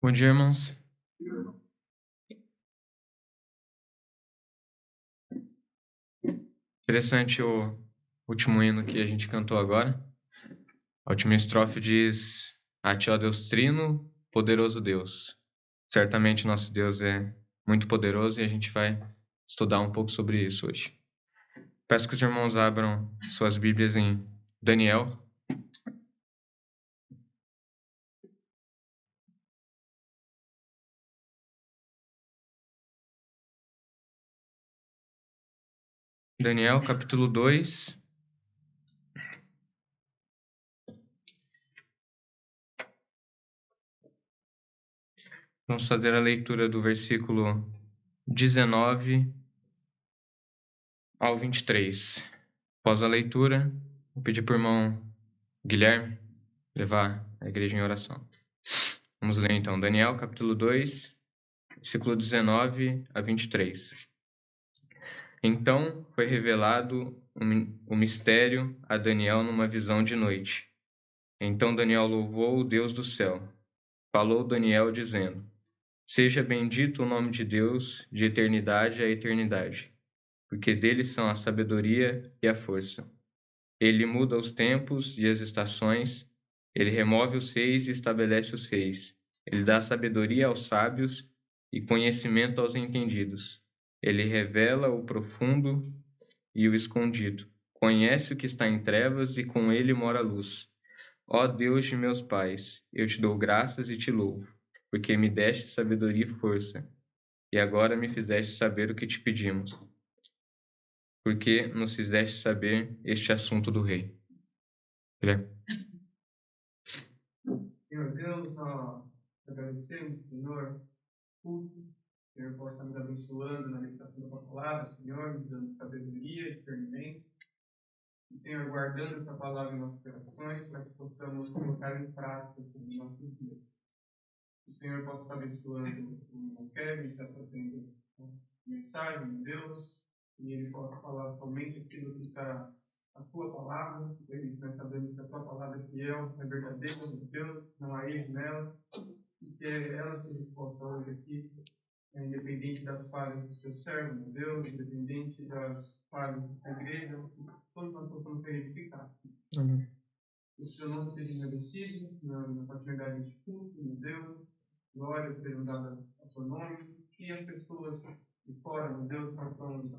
Bom dia, irmãos. Interessante o último hino que a gente cantou agora. A última estrofe diz: A ti, ó Deus Trino, poderoso Deus. Certamente nosso Deus é muito poderoso e a gente vai estudar um pouco sobre isso hoje. Peço que os irmãos abram suas Bíblias em Daniel. Daniel, capítulo 2. Vamos fazer a leitura do versículo 19 ao 23. Após a leitura, vou pedir para o irmão Guilherme levar a igreja em oração. Vamos ler então Daniel, capítulo 2, versículo 19 a 23. Então foi revelado o mistério a Daniel numa visão de noite. Então Daniel louvou o Deus do céu. Falou Daniel dizendo: Seja bendito o nome de Deus de eternidade a eternidade, porque dele são a sabedoria e a força. Ele muda os tempos e as estações, ele remove os reis e estabelece os reis. Ele dá sabedoria aos sábios e conhecimento aos entendidos. Ele revela o profundo e o escondido. Conhece o que está em trevas e com ele mora a luz. Ó Deus de meus pais, eu te dou graças e te louvo, porque me deste sabedoria e força, e agora me fizeste saber o que te pedimos, porque nos fizeste saber este assunto do rei. Senhor Deus, nós agradecemos, Senhor, culto, Senhor, possa nos abençoando na meditação da tua palavra, Senhor, nos dando sabedoria, discernimento, e, Senhor, guardando essa palavra em nossos corações, para que possamos colocar em prática nos nossos dias. O Senhor possa estar abençoando o irmão Kevin, está trazendo a mensagem de Deus, e ele possa falar somente aquilo que está a tua palavra, porque nós sabemos que a tua palavra é fiel, é verdadeira, meu Deus, não há erro nela, e que ela seja exposta hoje aqui, independente das falhas do seu servo, meu Deus, independente das falhas da igreja, todos nós possamos ser edificados. Amém. Que o seu nome seja engrandecido na continuidade deste culto, meu Deus, glórias sejam dadas ao seu nome, e as pessoas de fora, meu Deus, possam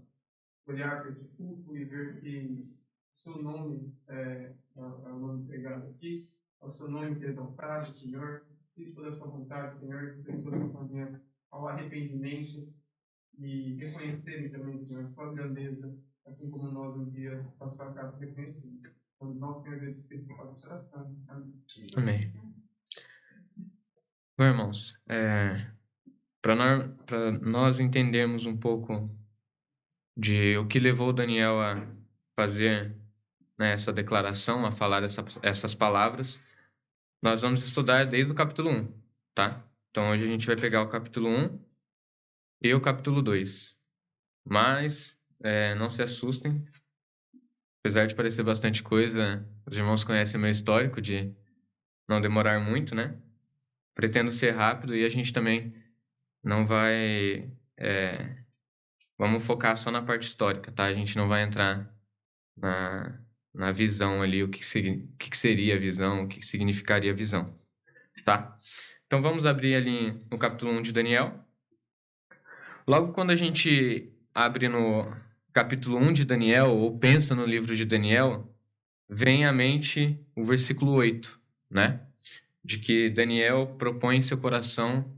olhar para esse culto e ver que o seu nome é o nome pregado aqui, é o seu nome que é exaltado, Senhor. Fiz toda a sua vontade, Senhor, que toda a família ao arrependimento e reconhecerem também, Senhor, a sua grandeza, assim como nós um dia na sua casa reconhecemos. Quando nós temos esse Espírito para nossa oração. Amém. Amém. Bom, irmãos, para nós entendermos um pouco de o que levou Daniel a fazer, né, essa declaração, a falar essas palavras, nós vamos estudar desde o capítulo 1, tá? Então hoje a gente vai pegar o capítulo 1 e o capítulo 2. Mas não se assustem, apesar de parecer bastante coisa, os irmãos conhecem meu histórico de não demorar muito, né? Pretendo ser rápido e a gente também não vai... vamos focar só na parte histórica, tá? A gente não vai entrar na visão ali, o que seria a visão, o que significaria a visão, tá? Então vamos abrir ali no capítulo 1 de Daniel. Logo quando a gente abre no capítulo 1 de Daniel, ou pensa no livro de Daniel, vem à mente o versículo 8, né? De que Daniel propõe em seu coração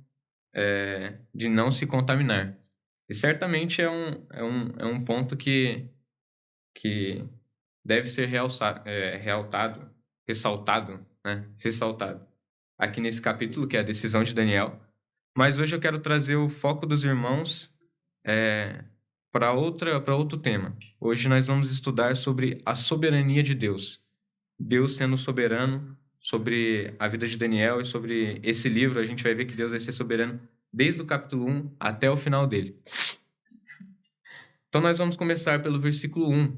de não se contaminar. E certamente é um ponto que deve ser ressaltado aqui nesse capítulo, que é a decisão de Daniel. Mas hoje eu quero trazer o foco dos irmãos para outro tema. Hoje nós vamos estudar sobre a soberania de Deus. Deus sendo soberano sobre a vida de Daniel e sobre esse livro. A gente vai ver que Deus vai ser soberano desde o capítulo 1 até o final dele. Então nós vamos começar pelo versículo 1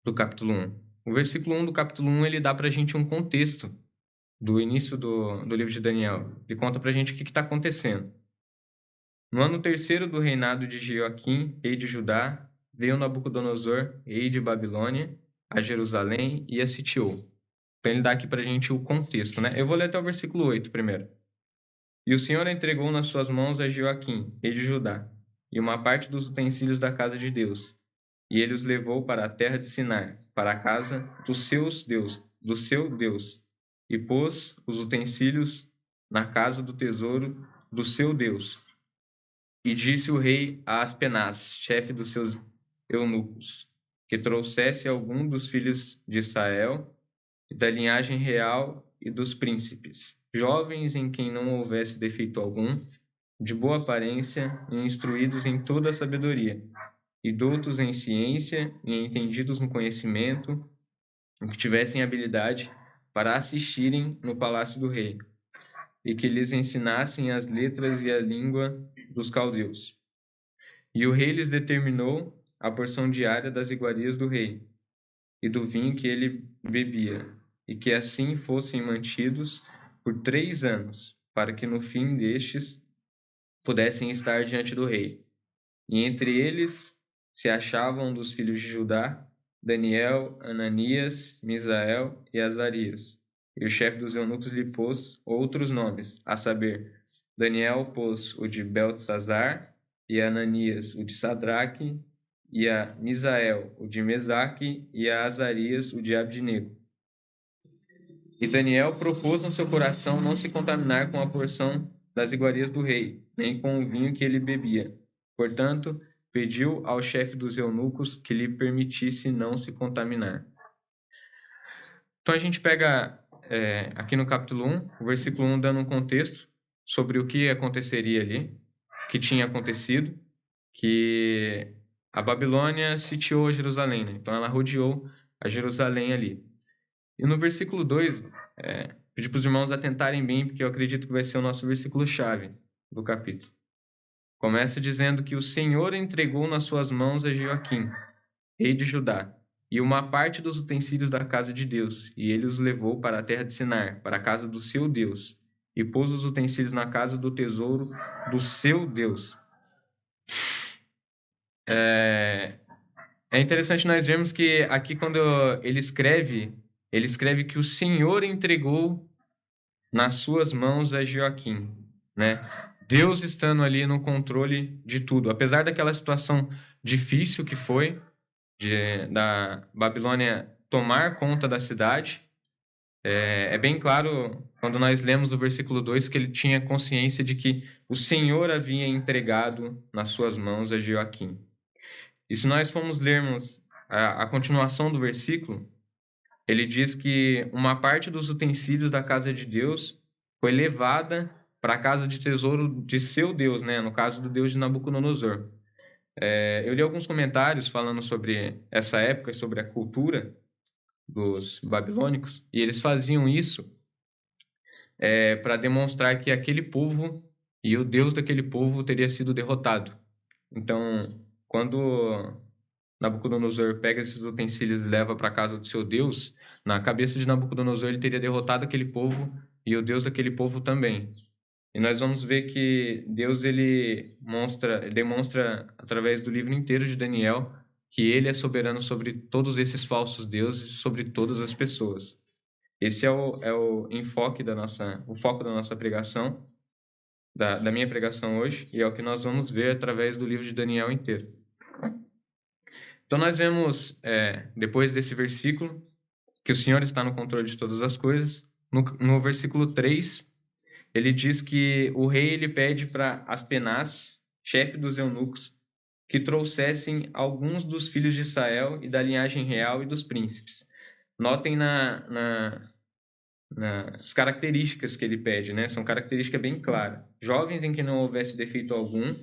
do capítulo 1. O versículo 1 do capítulo 1 ele dá para a gente um contexto do início do livro de Daniel. Ele conta pra gente o que está acontecendo. No ano 3º do reinado de Joaquim, rei de Judá, veio Nabucodonosor, rei de Babilônia, a Jerusalém e a sitiou. Então ele dá aqui pra gente o contexto, né? Eu vou ler até o versículo 8 primeiro. E o Senhor entregou nas suas mãos a Joaquim, rei de Judá, e uma parte dos utensílios da casa de Deus. E ele os levou para a terra de Sinar, para a casa do seu Deus, e pôs os utensílios na casa do tesouro do seu Deus. E disse o rei a Aspenaz, chefe dos seus eunucos, que trouxesse algum dos filhos de Israel, da linhagem real e dos príncipes, jovens em quem não houvesse defeito algum, de boa aparência e instruídos em toda a sabedoria, e doutos em ciência e entendidos no conhecimento, e que tivessem habilidade para assistirem no palácio do rei, e que lhes ensinassem as letras e a língua dos caldeus. E o rei lhes determinou a porção diária das iguarias do rei, e do vinho que ele bebia, e que assim fossem mantidos por 3 anos, para que no fim destes pudessem estar diante do rei. E entre eles se achavam um dos filhos de Judá, Daniel, Ananias, Misael e Azarias. E o chefe dos eunucos lhe pôs outros nomes, a saber, Daniel pôs o de Beltesazar, e Ananias o de Sadraque, e a Misael o de Mesaque, e a Azarias o de Abdinego. E Daniel propôs no seu coração não se contaminar com a porção das iguarias do rei, nem com o vinho que ele bebia. Portanto, pediu ao chefe dos eunucos que lhe permitisse não se contaminar. Então a gente pega aqui no capítulo 1, o versículo 1 dando um contexto sobre o que aconteceria ali, que tinha acontecido, que a Babilônia sitiou Jerusalém, né? Então ela rodeou a Jerusalém ali. E no versículo 2, pedir para os irmãos atentarem bem, porque eu acredito que vai ser o nosso versículo-chave do capítulo. Começa dizendo que o Senhor entregou nas suas mãos a Joaquim, rei de Judá, e uma parte dos utensílios da casa de Deus, e ele os levou para a terra de Sinar, para a casa do seu Deus, e pôs os utensílios na casa do tesouro do seu Deus. É interessante nós vermos que aqui quando ele escreve que o Senhor entregou nas suas mãos a Joaquim, né? Deus estando ali no controle de tudo. Apesar daquela situação difícil que foi, da Babilônia tomar conta da cidade, é bem claro quando nós lemos o versículo 2 que ele tinha consciência de que o Senhor havia entregado nas suas mãos a Joaquim. E se nós formos lermos a continuação do versículo, ele diz que uma parte dos utensílios da casa de Deus foi levada para a casa de tesouro de seu Deus, né? No caso do Deus de Nabucodonosor. Eu li alguns comentários falando sobre essa época, sobre a cultura dos babilônicos, e eles faziam isso para demonstrar que aquele povo e o Deus daquele povo teria sido derrotado. Então, quando Nabucodonosor pega esses utensílios e leva para a casa do seu Deus, na cabeça de Nabucodonosor ele teria derrotado aquele povo e o Deus daquele povo também. E nós vamos ver que Deus ele demonstra através do livro inteiro de Daniel que ele é soberano sobre todos esses falsos deuses e sobre todas as pessoas. Esse é o foco da nossa pregação, da minha pregação hoje, e é o que nós vamos ver através do livro de Daniel inteiro. Então nós vemos, depois desse versículo, que o Senhor está no controle de todas as coisas. No versículo 3, ele diz que o rei ele pede para Aspenaz, chefe dos eunucos, que trouxessem alguns dos filhos de Israel e da linhagem real e dos príncipes. Notem nas características que ele pede, né? São características bem claras. Jovens em que não houvesse defeito algum,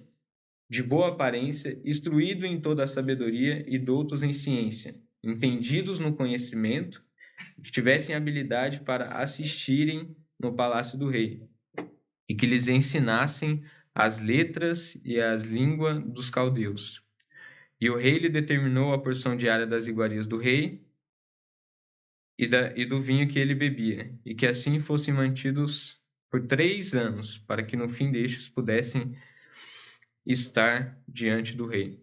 de boa aparência, instruído em toda a sabedoria e doutos em ciência, entendidos no conhecimento, que tivessem habilidade para assistirem no palácio do rei, e que lhes ensinassem as letras e as línguas dos caldeus. E o rei lhe determinou a porção diária das iguarias do rei, e do vinho que ele bebia, e que assim fossem mantidos por 3 anos, para que no fim destes pudessem estar diante do rei.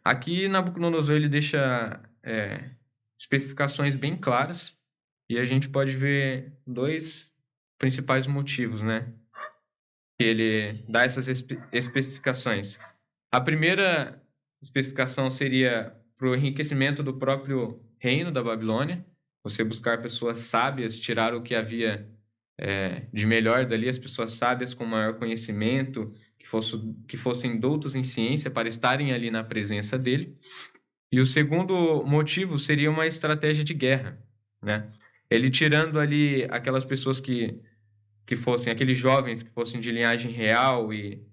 Aqui Nabucodonosor ele deixa especificações bem claras, e a gente pode ver 2 principais motivos, né? Que ele dá essas especificações. A primeira especificação seria para o enriquecimento do próprio reino da Babilônia, você buscar pessoas sábias, tirar o que havia de melhor dali, as pessoas sábias com maior conhecimento, que fossem doutos em ciência para estarem ali na presença dele. E o segundo motivo seria uma estratégia de guerra, né? Ele tirando ali aquelas pessoas que fossem, aqueles jovens que fossem de linhagem real e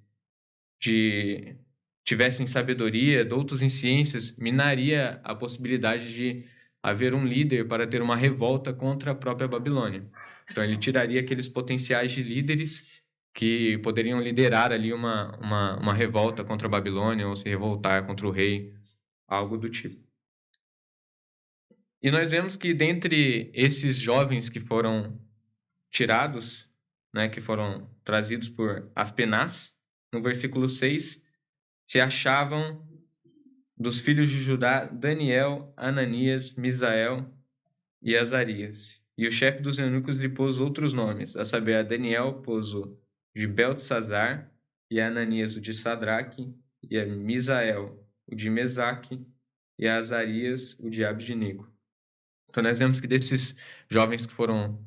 tivessem sabedoria, doutos em ciências, minaria a possibilidade de haver um líder para ter uma revolta contra a própria Babilônia. Então ele tiraria aqueles potenciais de líderes que poderiam liderar ali uma revolta contra a Babilônia ou se revoltar contra o rei, algo do tipo. E nós vemos que dentre esses jovens que foram tirados, né, que foram trazidos por Aspenaz, no versículo 6, se achavam dos filhos de Judá Daniel, Ananias, Misael e Azarias. E o chefe dos eunucos lhe pôs outros nomes, a saber, a Daniel pôs o de Beltesazar, e a Ananias o de Sadraque, e a Misael o de Mesaque, e a Azarias o de Abdinigo. Então nós vemos que desses jovens que foram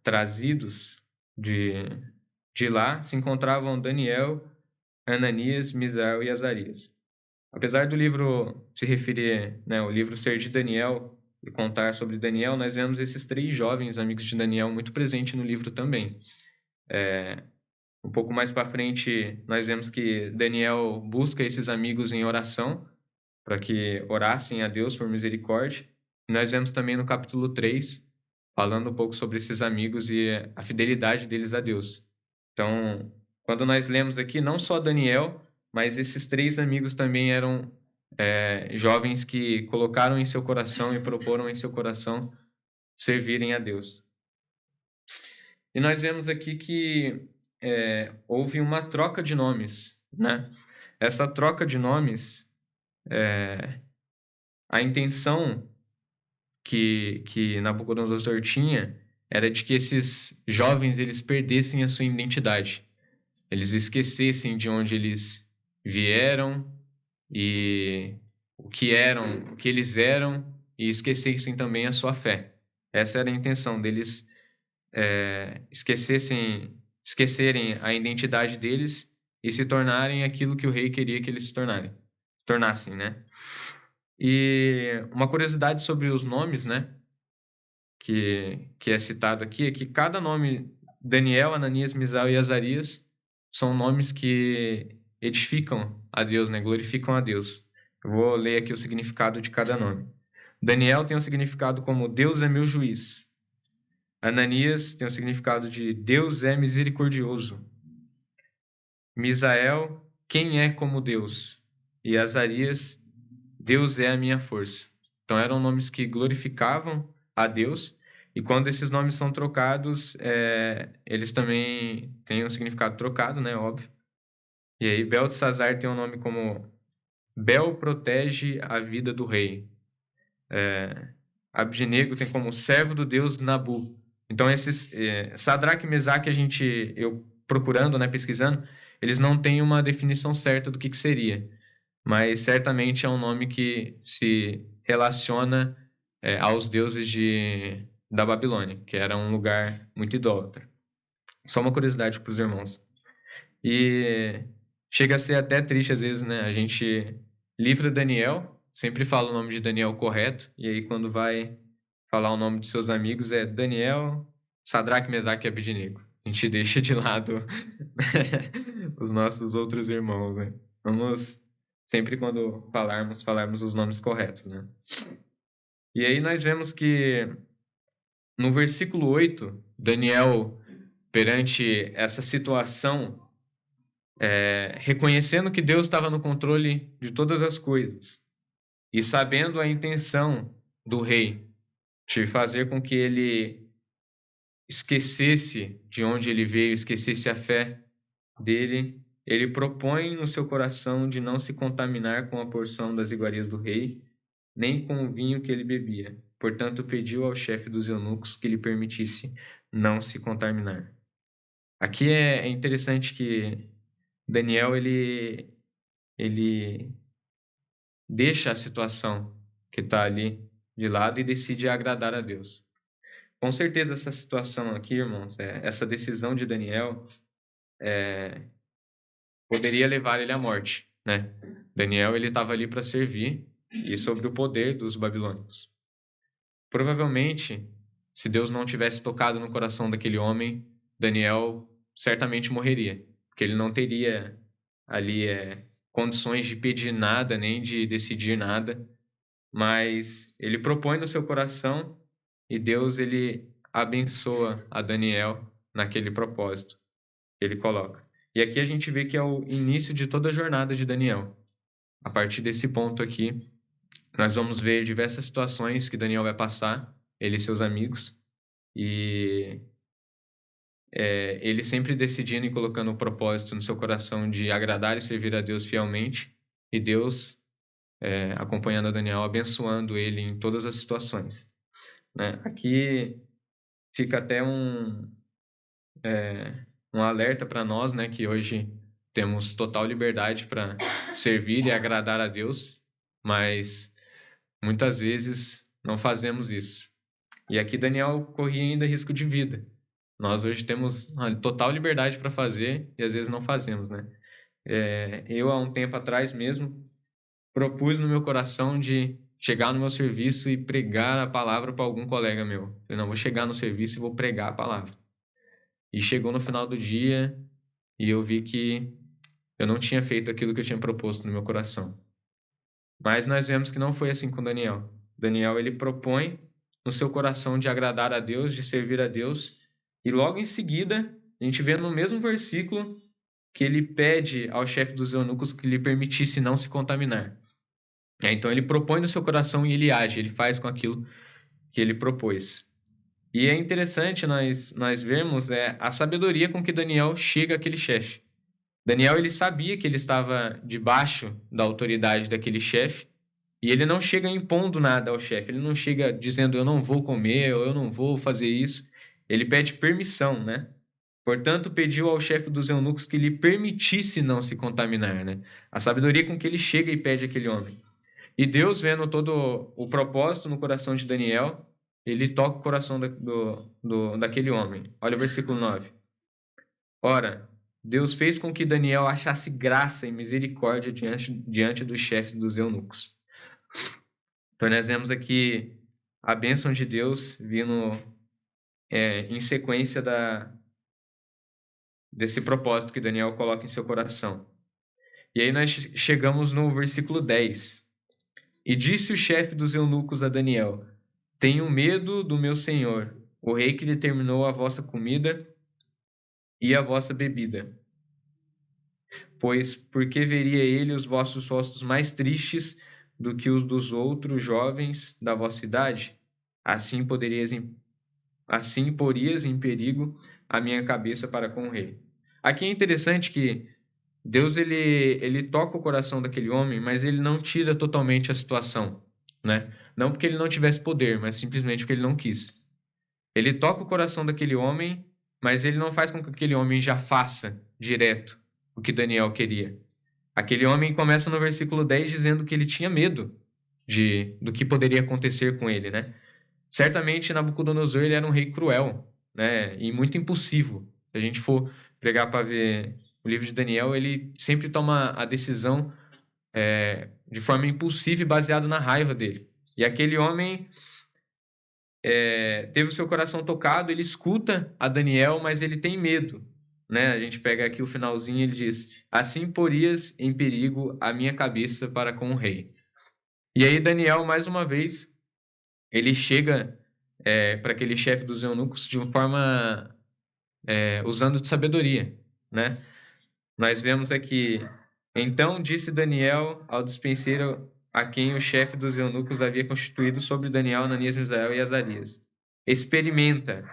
trazidos de lá, se encontravam Daniel, Ananias, Misael e Azarias. Apesar do livro se referir, né, o livro ser de Daniel e contar sobre Daniel, nós vemos esses 3 jovens amigos de Daniel muito presentes no livro também. Um pouco mais para frente, nós vemos que Daniel busca esses amigos em oração para que orassem a Deus por misericórdia. E nós vemos também no capítulo 3, falando um pouco sobre esses amigos e a fidelidade deles a Deus. Então, quando nós lemos aqui, não só Daniel, mas esses 3 amigos também eram jovens que colocaram em seu coração e proporam em seu coração servirem a Deus. E nós vemos aqui que houve uma troca de nomes, né? Essa troca de nomes, a intenção que Nabucodonosor tinha era de que esses jovens eles perdessem a sua identidade. Eles esquecessem de onde eles vieram e o que eles eram, e esquecessem também a sua fé. Essa era a intenção deles, esquecerem a identidade deles e se tornarem aquilo que o rei queria que eles se tornassem, né? E uma curiosidade sobre os nomes, né, que é citado aqui, é que cada nome, Daniel, Ananias, Misael e Azarias, são nomes que edificam a Deus, né, glorificam a Deus. Eu vou ler aqui o significado de cada nome. Daniel tem um significado como Deus é meu juiz. Ananias tem o significado de Deus é misericordioso. Misael, quem é como Deus? E Azarias, Deus é a minha força. Então eram nomes que glorificavam a Deus, e quando esses nomes são trocados, eles também têm um significado trocado, né, óbvio. E aí Beltesazar tem um nome como Bel protege a vida do rei. Abdinego tem como servo do deus Nabu. Então esses Sadraque e Mesaque, eu procurando, né, pesquisando, eles não têm uma definição certa do que seria, mas certamente é um nome que se relaciona aos deuses da Babilônia, que era um lugar muito idólatra. Só uma curiosidade para os irmãos. E chega a ser até triste às vezes, né? A gente livra Daniel, sempre fala o nome de Daniel correto, e aí quando vai falar o nome de seus amigos é Daniel, Sadraque, Mesaque e Abednego. A gente deixa de lado os nossos outros irmãos, né? Vamos sempre quando falarmos os nomes corretos, né? E aí nós vemos que no versículo 8, Daniel, perante essa situação, reconhecendo que Deus estava no controle de todas as coisas e sabendo a intenção do rei de fazer com que ele esquecesse de onde ele veio, esquecesse a fé dele, ele propõe no seu coração de não se contaminar com a porção das iguarias do rei, nem com o vinho que ele bebia. Portanto, pediu ao chefe dos eunucos que lhe permitisse não se contaminar. Aqui é interessante que Daniel, ele deixa a situação que está ali de lado e decide agradar a Deus. Com certeza essa situação aqui, irmãos, essa decisão de Daniel poderia levar ele à morte, né? Daniel, ele estava ali para servir e sobre o poder dos babilônicos. Provavelmente, se Deus não tivesse tocado no coração daquele homem, Daniel certamente morreria, porque ele não teria ali condições de pedir nada, nem de decidir nada, mas ele propõe no seu coração e Deus, ele abençoa a Daniel naquele propósito que ele coloca. E aqui a gente vê que é o início de toda a jornada de Daniel. A partir desse ponto aqui, nós vamos ver diversas situações que Daniel vai passar, ele e seus amigos, e ele sempre decidindo e colocando o propósito no seu coração de agradar e servir a Deus fielmente, e Deus acompanhando a Daniel, abençoando ele em todas as situações. Né? Aqui fica até um alerta para nós, né, que hoje temos total liberdade para servir e agradar a Deus, mas muitas vezes não fazemos isso. E aqui Daniel corria ainda risco de vida. Nós hoje temos total liberdade para fazer e às vezes não fazemos, né? Eu, há um tempo atrás mesmo, propus no meu coração de chegar no meu serviço e pregar a palavra para algum colega meu. Eu não vou chegar no serviço e vou pregar a palavra. E chegou no final do dia e eu vi que eu não tinha feito aquilo que eu tinha proposto no meu coração. Mas nós vemos que não foi assim com Daniel. Daniel, ele propõe no seu coração de agradar a Deus, de servir a Deus, e logo em seguida, a gente vê no mesmo versículo que ele pede ao chefe dos eunucos que lhe permitisse não se contaminar. Então ele propõe no seu coração e ele age, ele faz com aquilo que ele propôs. E é interessante nós vermos a sabedoria com que Daniel chega àquele chefe. Daniel, ele sabia que ele estava debaixo da autoridade daquele chefe, e ele não chega impondo nada ao chefe, ele não chega dizendo eu não vou comer, ou eu não vou fazer isso. Ele pede permissão, né? Portanto, pediu ao chefe dos eunucos que lhe permitisse não se contaminar, né? A sabedoria com que ele chega e pede àquele homem. E Deus, vendo todo o propósito no coração de Daniel, ele toca o coração daquele homem. Olha o versículo 9. Ora, Deus fez com que Daniel achasse graça e misericórdia diante dos chefes dos eunucos. Então, nós vemos aqui a bênção de Deus vindo em sequência desse propósito que Daniel coloca em seu coração. E aí nós chegamos no versículo 10. E disse o chefe dos eunucos a Daniel: tenho medo do meu senhor, o rei que determinou a vossa comida e a vossa bebida. Pois porque veria ele os vossos rostos mais tristes do que os dos outros jovens da vossa idade? Assim porias em perigo a minha cabeça para com o rei. Aqui é interessante que Deus ele toca o coração daquele homem, mas ele não tira totalmente a situação, né? Não porque ele não tivesse poder, mas simplesmente porque ele não quis. Ele toca o coração daquele homem, mas ele não faz com que aquele homem já faça direto o que Daniel queria. Aquele homem começa no versículo 10 dizendo que ele tinha medo do que poderia acontecer com ele, né? Certamente Nabucodonosor ele era um rei cruel, né? E muito impulsivo. Se a gente for pregar para ver o livro de Daniel, ele sempre toma a decisão de forma impulsiva e baseado na raiva dele. E aquele homem teve o seu coração tocado, ele escuta a Daniel, mas ele tem medo. Né? A gente pega aqui o finalzinho, ele diz: assim porias em perigo a minha cabeça para com o rei. E aí Daniel, mais uma vez, ele chega para aquele chefe dos eunucos de uma forma usando de sabedoria, né? Nós vemos aqui: então disse Daniel ao despenseiro a quem o chefe dos eunucos havia constituído sobre Daniel, Ananias, Misael e Azarias. Experimenta,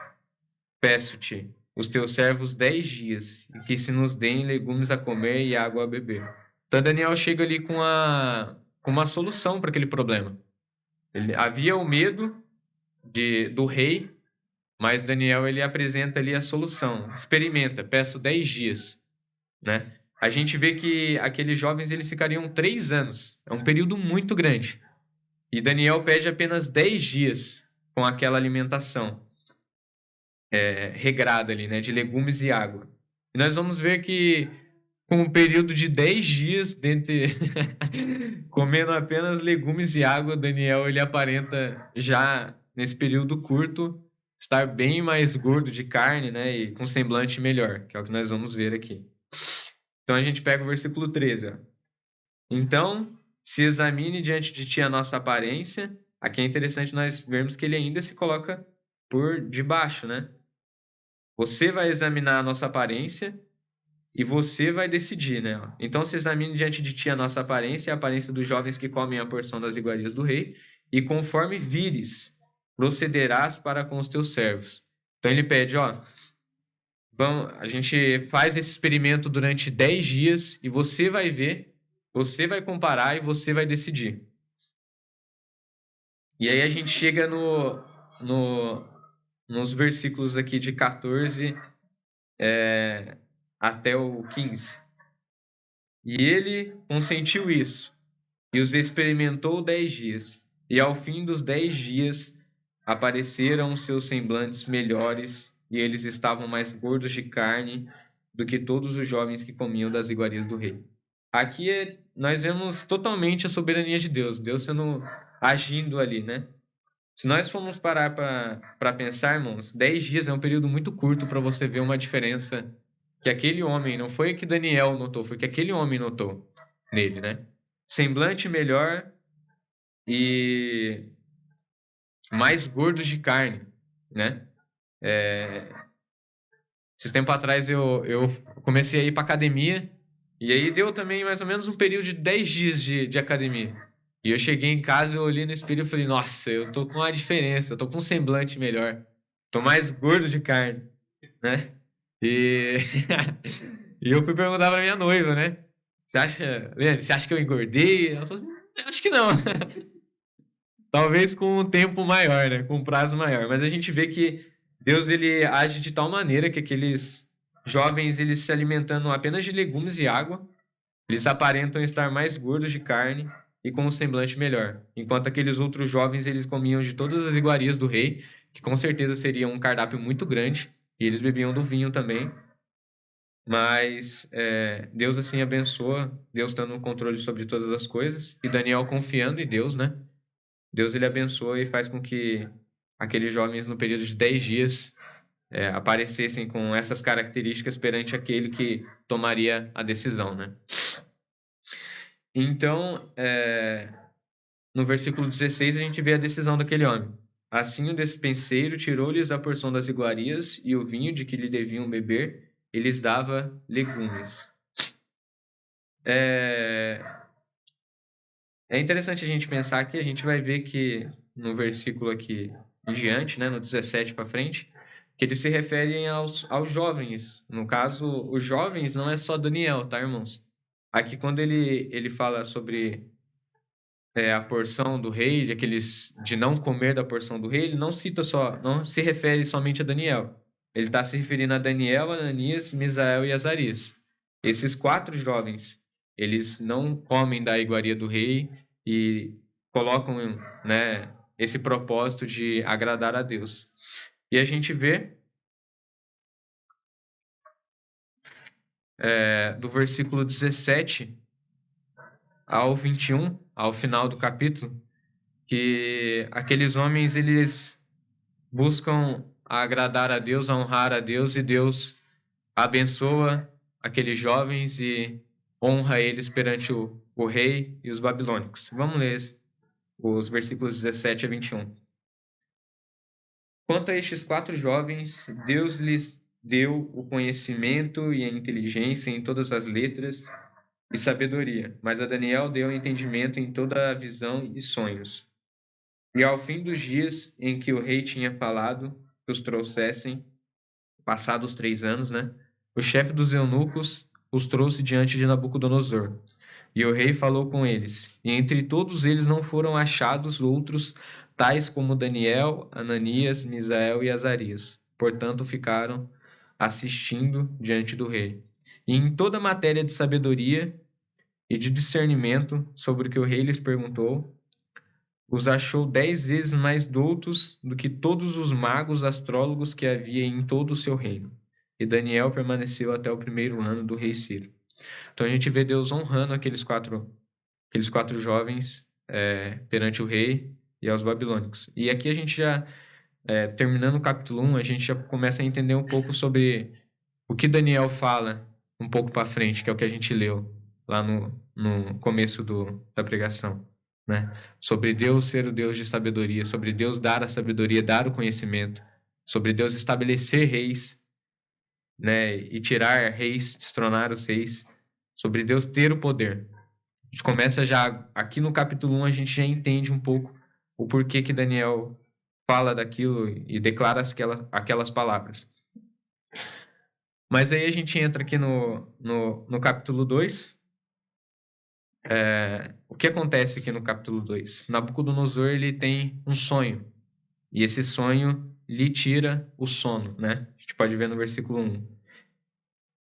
peço-te, os teus servos 10 dias, e que se nos deem legumes a comer e água a beber. Então Daniel chega ali com uma solução para aquele problema. Havia o medo do rei, mas Daniel ele apresenta ali a solução. Experimenta, peço 10 dias, né? A gente vê que aqueles jovens eles ficariam 3 anos. É um período muito grande. E Daniel pede apenas 10 dias com aquela alimentação regrada ali, né? De legumes e água. E nós vamos ver que com um período de 10 dias, comendo apenas legumes e água, Daniel ele aparenta já nesse período curto estar bem mais gordo de carne, né? E com semblante melhor, que é o que nós vamos ver aqui. Então a gente pega o versículo 13. Ó. Então, se examine diante de ti a nossa aparência. Aqui é interessante nós vermos que ele ainda se coloca por debaixo, né? Você vai examinar a nossa aparência e você vai decidir, né? Então, se examine diante de ti a nossa aparência, a aparência dos jovens que comem a porção das iguarias do rei, e conforme vires, procederás para com os teus servos. Então, ele pede, ó, a gente faz esse experimento durante 10 dias e você vai ver, você vai comparar e você vai decidir. E aí a gente chega nos versículos aqui de 14 até o 15. E ele consentiu isso, e os experimentou 10 dias. E ao fim dos 10 dias apareceram seus semblantes melhores, e eles estavam mais gordos de carne do que todos os jovens que comiam das iguarias do rei. Aqui nós vemos totalmente a soberania de Deus, Deus agindo ali, né? Se nós formos parar para pensar, irmãos, 10 dias é um período muito curto para você ver uma diferença que aquele homem, não foi que Daniel notou, foi que aquele homem notou nele, né? Semblante melhor e mais gordos de carne, né? Esses tempos atrás eu comecei a ir para academia e aí deu também mais ou menos um período de 10 dias de academia. E eu cheguei em casa, eu olhei no espelho e falei, nossa, eu tô com uma diferença, eu tô com um semblante melhor. Tô mais gordo de carne, né? E, e eu fui perguntar pra minha noiva, né? Leandro, você acha que eu engordei? Ela falou assim, acho que não. Talvez com um tempo maior, né? Com um prazo maior. Mas a gente vê que Deus ele age de tal maneira que aqueles jovens, eles se alimentando apenas de legumes e água, eles aparentam estar mais gordos de carne e com um semblante melhor. Enquanto aqueles outros jovens, eles comiam de todas as iguarias do rei, que com certeza seria um cardápio muito grande, e eles bebiam do vinho também. Mas Deus assim abençoa, Deus estando no controle sobre todas as coisas, e Daniel confiando em Deus, né? Deus ele abençoa e faz com que aqueles jovens no período de 10 dias aparecessem com essas características perante aquele que tomaria a decisão, né? Então, no versículo 16, a gente vê a decisão daquele homem. Assim o despenseiro tirou-lhes a porção das iguarias e o vinho de que lhe deviam beber, e lhes dava legumes. É interessante a gente pensar que a gente vai ver que no versículo aqui em diante, né, no 17 para frente, que eles se referem aos jovens. No caso, os jovens não é só Daniel, tá, irmãos? Aqui quando ele fala sobre a porção do rei, de não comer da porção do rei, ele não se refere somente a Daniel. Ele está se referindo a Daniel, Ananias, Misael e Azarias. Esses 4 jovens, eles não comem da iguaria do rei e colocam, né, esse propósito de agradar a Deus. E a gente vê do versículo 17 ao 21, ao final do capítulo, que aqueles homens eles buscam agradar a Deus, honrar a Deus, e Deus abençoa aqueles jovens e honra eles perante o rei e os babilônicos. Vamos ler os versículos 17 a 21. Quanto a estes 4 jovens, Deus lhes deu o conhecimento e a inteligência em todas as letras e sabedoria, mas a Daniel deu entendimento em toda a visão e sonhos. E ao fim dos dias em que o rei tinha falado que os trouxessem, passados 3 anos, né? O chefe dos eunucos os trouxe diante de Nabucodonosor. E o rei falou com eles. E entre todos eles não foram achados outros, tais como Daniel, Ananias, Misael e Azarias. Portanto, ficaram assistindo diante do rei. E em toda matéria de sabedoria e de discernimento sobre o que o rei lhes perguntou, os achou 10 vezes mais doutos do que todos os magos astrólogos que havia em todo o seu reino. E Daniel permaneceu até o 1º ano do rei Ciro. Então a gente vê Deus honrando aqueles quatro jovens perante o rei e aos babilônicos. E aqui a gente já, terminando o capítulo 1, a gente já começa a entender um pouco sobre o que Daniel fala um pouco para frente, que é o que a gente leu lá no começo da pregação. Né? Sobre Deus ser o Deus de sabedoria, sobre Deus dar a sabedoria, dar o conhecimento, sobre Deus estabelecer reis, né? E tirar reis, destronar os reis, sobre Deus ter o poder. A gente começa já, aqui no capítulo 1, a gente já entende um pouco o porquê que Daniel fala daquilo e declara aquelas palavras. Mas aí a gente entra aqui no capítulo 2. O que acontece aqui no capítulo 2? Nabucodonosor, ele tem um sonho. E esse sonho lhe tira o sono, né? A gente pode ver no versículo 1.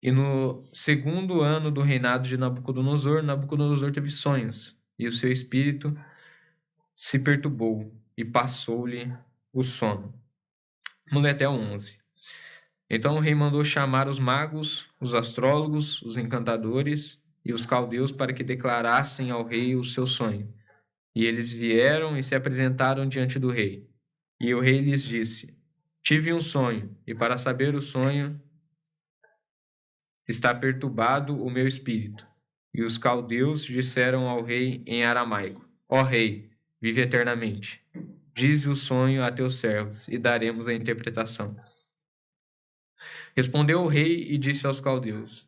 E no 2º ano do reinado de Nabucodonosor, Nabucodonosor teve sonhos. E o seu espírito se perturbou e passou-lhe o sono. Vamos ler até o 11. Então o rei mandou chamar os magos, os astrólogos, os encantadores e os caldeus para que declarassem ao rei o seu sonho. E eles vieram e se apresentaram diante do rei. E o rei lhes disse: Tive um sonho, e para saber o sonho está perturbado o meu espírito. E os caldeus disseram ao rei em aramaico: Ó rei, vive eternamente. Dize o sonho a teus servos, e daremos a interpretação. Respondeu o rei e disse aos caldeus: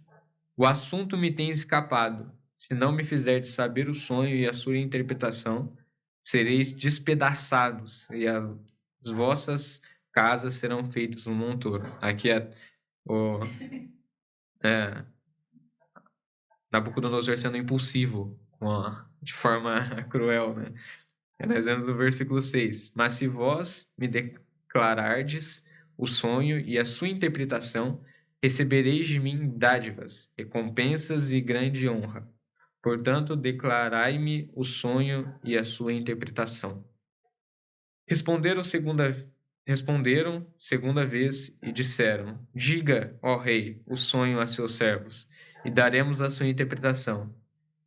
O assunto me tem escapado. Se não me fizerdes saber o sonho e a sua interpretação, sereis despedaçados, e as vossas casas serão feitas um monturo. Aqui Nabucodonosor sendo impulsivo, de forma cruel, né? Nós vemos no versículo 6. Mas se vós me declarardes o sonho e a sua interpretação, recebereis de mim dádivas, recompensas e grande honra. Portanto, declarai-me o sonho e a sua interpretação. Responderam segunda vez e disseram: Diga, ó rei, o sonho a seus servos, e daremos a sua interpretação.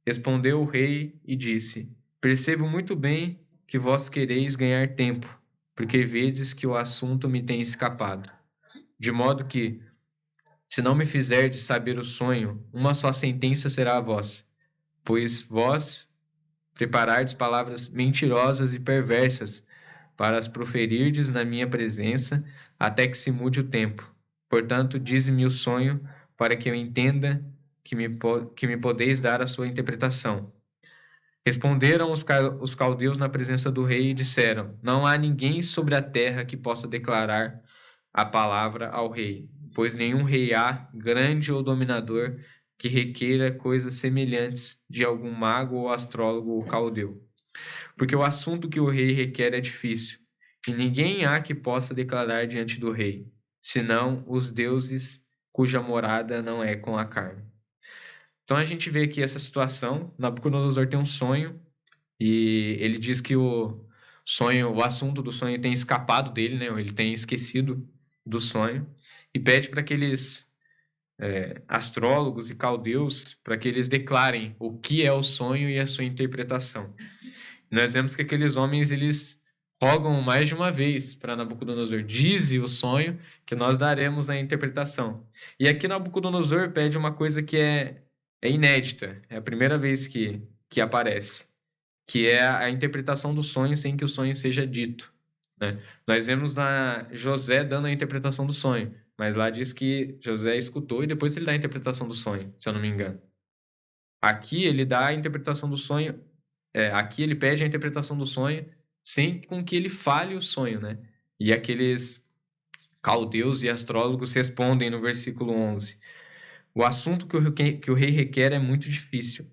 Respondeu o rei e disse: Percebo muito bem que vós quereis ganhar tempo, porque vedes que o assunto me tem escapado. De modo que, se não me fizerdes saber o sonho, uma só sentença será a vossa, pois vós preparardes palavras mentirosas e perversas para as proferirdes na minha presença, até que se mude o tempo. Portanto, dize-me o sonho, para que eu entenda que me podeis dar a sua interpretação. Responderam os caldeus na presença do rei e disseram: Não há ninguém sobre a terra que possa declarar a palavra ao rei, pois nenhum rei há, grande ou dominador, que requeira coisas semelhantes de algum mago ou astrólogo ou caldeu. Porque o assunto que o rei requer é difícil, e ninguém há que possa declarar diante do rei, senão os deuses cuja morada não é com a carne. Então a gente vê aqui essa situação. Nabucodonosor tem um sonho e ele diz que o assunto do sonho tem escapado dele, né? Ele tem esquecido do sonho e pede para aqueles astrólogos e caldeus para que eles declarem o que é o sonho e a sua interpretação. Nós vemos que aqueles homens eles rogam mais de uma vez para Nabucodonosor: dize o sonho que nós daremos a interpretação. E aqui Nabucodonosor pede uma coisa que é inédita, é a primeira vez que aparece, que é a interpretação do sonho sem que o sonho seja dito, né? Nós vemos José dando a interpretação do sonho, mas lá diz que José escutou e depois ele dá a interpretação do sonho, se eu não me engano. Aqui ele dá a interpretação do sonho, aqui ele pede a interpretação do sonho sem com que ele fale o sonho, né? E aqueles caldeus e astrólogos respondem no versículo 11: o assunto que o rei requer é muito difícil,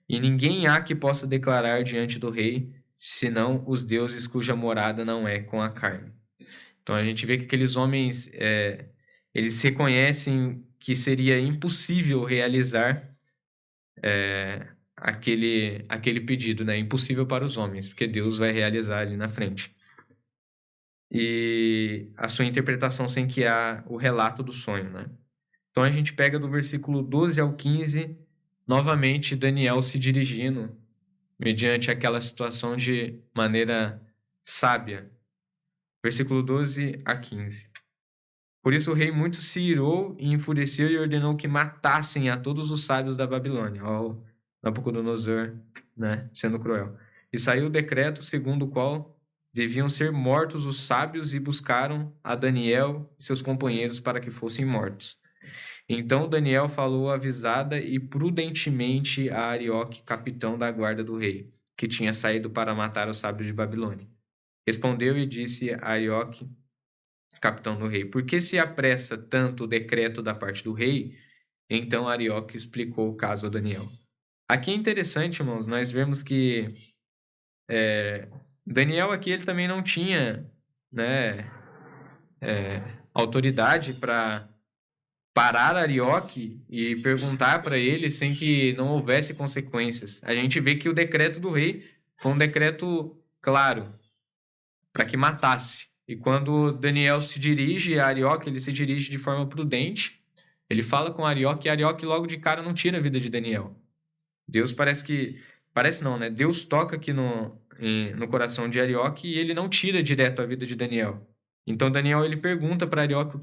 e ninguém há que possa declarar diante do rei, senão os deuses cuja morada não é com a carne. Então a gente vê que aqueles homens, eles reconhecem que seria impossível realizar aquele pedido, né? Impossível para os homens, porque Deus vai realizar ali na frente. E a sua interpretação sem que há o relato do sonho, né? Então a gente pega do versículo 12 ao 15, novamente Daniel se dirigindo mediante aquela situação de maneira sábia. Versículo 12 a 15. Por isso o rei muito se irou e enfureceu e ordenou que matassem a todos os sábios da Babilônia. Ó, Nabucodonosor, né, sendo cruel. E saiu o decreto segundo o qual deviam ser mortos os sábios e buscaram a Daniel e seus companheiros para que fossem mortos. Então Daniel falou avisada e prudentemente a Arioque, capitão da guarda do rei, que tinha saído para matar os sábios de Babilônia. Respondeu e disse a Arioque, capitão do rei: por que se apressa tanto o decreto da parte do rei? Então Arioque explicou o caso a Daniel. Aqui é interessante, irmãos, nós vemos que Daniel aqui ele também não tinha, né, autoridade para parar Arioque e perguntar para ele sem que não houvesse consequências. A gente vê que o decreto do rei foi um decreto claro para que matasse. E quando Daniel se dirige a Arioque, ele se dirige de forma prudente. Ele fala com Arioque e Arioque logo de cara não tira a vida de Daniel. Deus parece não, né? Deus toca aqui no coração de Arioque e ele não tira direto a vida de Daniel. Então Daniel ele pergunta para Arioque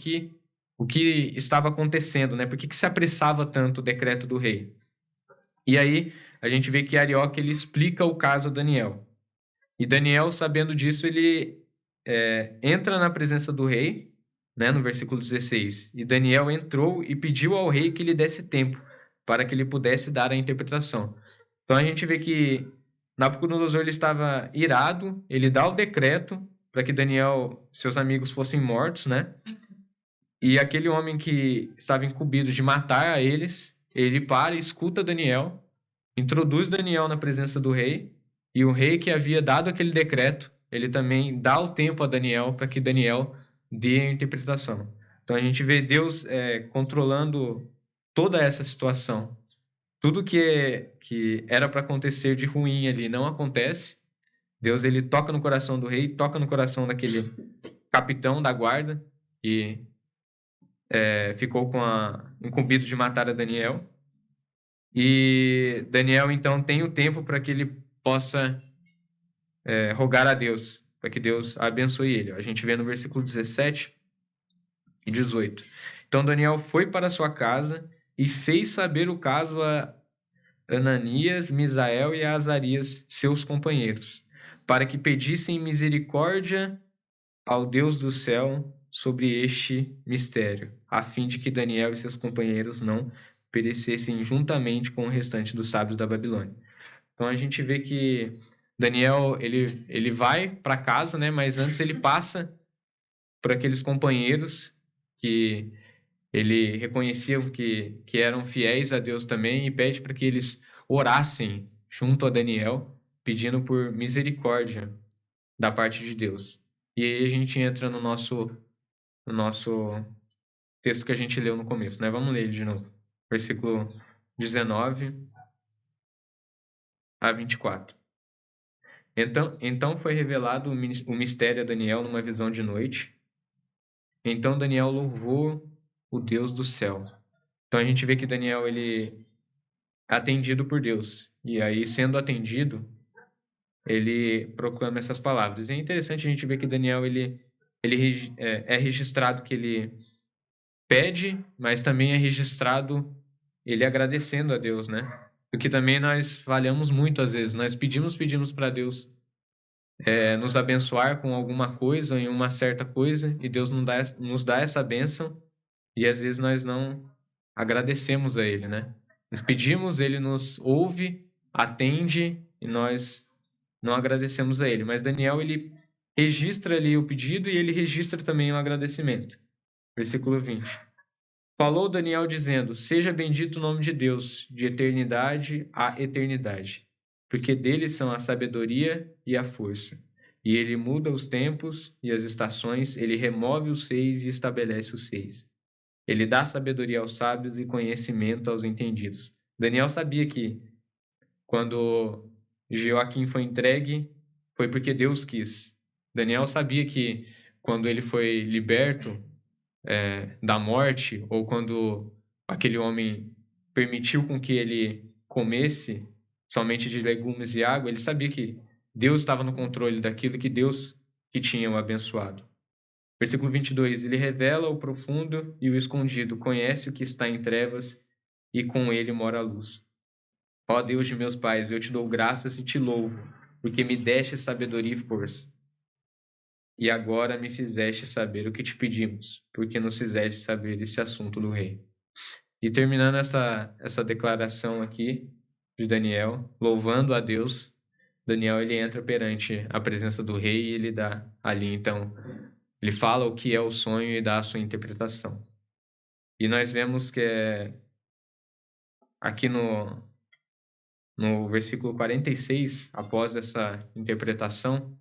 o que estava acontecendo, né? Por que se apressava tanto o decreto do rei? E aí a gente vê que Arioque ele explica o caso a Daniel. E Daniel, sabendo disso, ele entra na presença do rei, né, no versículo 16. E Daniel entrou e pediu ao rei que lhe desse tempo para que ele pudesse dar a interpretação. Então a gente vê que Nabucodonosor ele estava irado, ele dá o decreto para que Daniel, seus amigos fossem mortos, né? E aquele homem que estava incumbido de matar a eles, ele para e escuta Daniel, introduz Daniel na presença do rei, e o rei que havia dado aquele decreto, ele também dá o tempo a Daniel para que Daniel dê a interpretação. Então a gente vê Deus controlando toda essa situação. Tudo que era para acontecer de ruim ali não acontece. Deus ele toca no coração do rei, toca no coração daquele capitão da guarda e ficou incumbido de matar a Daniel. E Daniel então tem o tempo para que ele possa rogar a Deus, para que Deus abençoe ele. A gente vê no versículo 17 e 18. Então Daniel foi para sua casa e fez saber o caso a Ananias, Misael e a Azarias, seus companheiros, para que pedissem misericórdia ao Deus do céu sobre este mistério, a fim de que Daniel e seus companheiros não perecessem juntamente com o restante dos sábios da Babilônia. Então a gente vê que Daniel ele vai para casa, né? Mas antes ele passa por aqueles companheiros que ele reconhecia que eram fiéis a Deus também e pede para que eles orassem junto a Daniel, pedindo por misericórdia da parte de Deus. E aí a gente entra no nosso texto que a gente leu no começo, né? Vamos ler ele de novo. Versículo 19 a 24. Então foi revelado o mistério a Daniel numa visão de noite. Então Daniel louvou o Deus do céu. Então a gente vê que Daniel ele é atendido por Deus. E aí, sendo atendido, ele proclama essas palavras. E é interessante a gente ver que Daniel ele é registrado que ele pede, mas também é registrado ele agradecendo a Deus, né? Porque também nós falhamos muito às vezes. Nós pedimos para Deus nos abençoar com alguma coisa, em uma certa coisa, e Deus nos dá essa bênção, e às vezes nós não agradecemos a Ele, né? Nós pedimos, ele nos ouve, atende e nós não agradecemos a ele. Mas Daniel, ele registra ali o pedido e ele registra também o agradecimento. Versículo 20. Falou Daniel dizendo: seja bendito o nome de Deus, de eternidade a eternidade, porque dele são a sabedoria e a força. E ele muda os tempos e as estações, ele remove os seis e estabelece os seis. Ele dá sabedoria aos sábios e conhecimento aos entendidos. Daniel sabia que quando Joaquim foi entregue, foi porque Deus quis. Daniel sabia que quando ele foi liberto da morte, ou quando aquele homem permitiu com que ele comesse somente de legumes e água, ele sabia que Deus estava no controle daquilo, que Deus que tinha o abençoado. Versículo 22, ele revela o profundo e o escondido, conhece o que está em trevas e com ele mora a luz. Ó Deus de meus pais, eu te dou graças e te louvo, porque me deste sabedoria e força. E agora me fizeste saber o que te pedimos, porque nos fizeste saber esse assunto do rei. E terminando essa declaração aqui de Daniel, louvando a Deus, Daniel ele entra perante a presença do rei e ele dá ali, então, ele fala o que é o sonho e dá a sua interpretação. E nós vemos que aqui no versículo 46, após essa interpretação,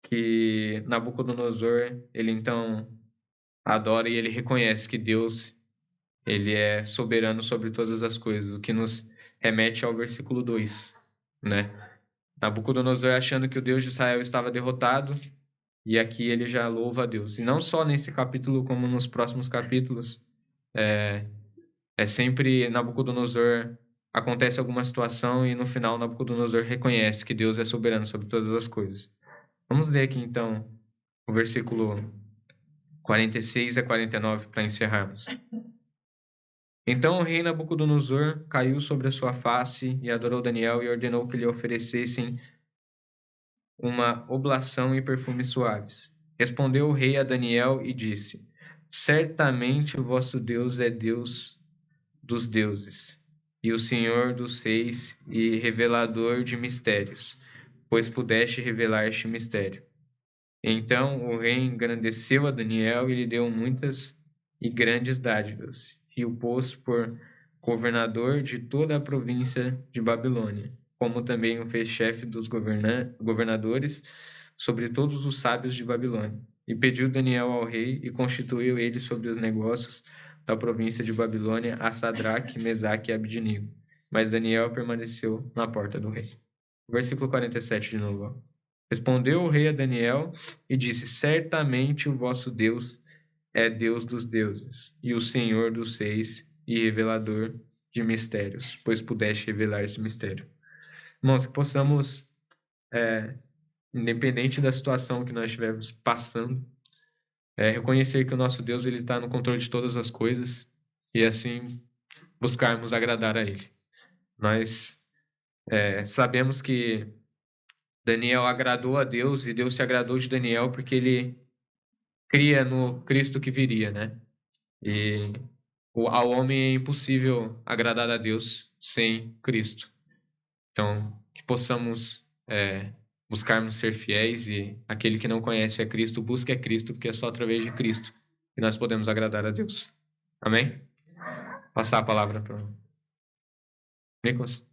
que Nabucodonosor, ele então adora e ele reconhece que Deus, ele é soberano sobre todas as coisas, o que nos remete ao versículo 2, né? Nabucodonosor achando que o Deus de Israel estava derrotado, e aqui ele já louva a Deus. E não só nesse capítulo, como nos próximos capítulos, sempre Nabucodonosor, acontece alguma situação e no final Nabucodonosor reconhece que Deus é soberano sobre todas as coisas. Vamos ler aqui então o versículo 46 a 49 para encerrarmos. Então o rei Nabucodonosor caiu sobre a sua face e adorou Daniel e ordenou que lhe oferecessem uma oblação e perfumes suaves. Respondeu o rei a Daniel e disse: certamente o vosso Deus é Deus dos deuses, e o Senhor dos reis e revelador de mistérios, pois pudeste revelar este mistério. Então o rei engrandeceu a Daniel e lhe deu muitas e grandes dádivas, e o pôs por governador de toda a província de Babilônia, como também o fez chefe dos governadores sobre todos os sábios de Babilônia. E pediu Daniel ao rei e constituiu ele sobre os negócios da província de Babilônia a Sadraque, Mesaque e Abidnego. Mas Daniel permaneceu na porta do rei. Versículo 47 de novo. Respondeu o rei a Daniel e disse: certamente o vosso Deus é Deus dos deuses e o Senhor dos reis e revelador de mistérios, pois pudeste revelar esse mistério. Irmãos, que possamos, independente da situação que nós estivermos passando, reconhecer que o nosso Deus ele está no controle de todas as coisas e assim buscarmos agradar a Ele. Nós sabemos que Daniel agradou a Deus e Deus se agradou de Daniel porque ele cria no Cristo que viria, né? E ao homem é impossível agradar a Deus sem Cristo. Então, que possamos buscarmos ser fiéis e aquele que não conhece a Cristo, busque a Cristo, porque é só através de Cristo que nós podemos agradar a Deus. Amém? Passar a palavra para o Nicolas.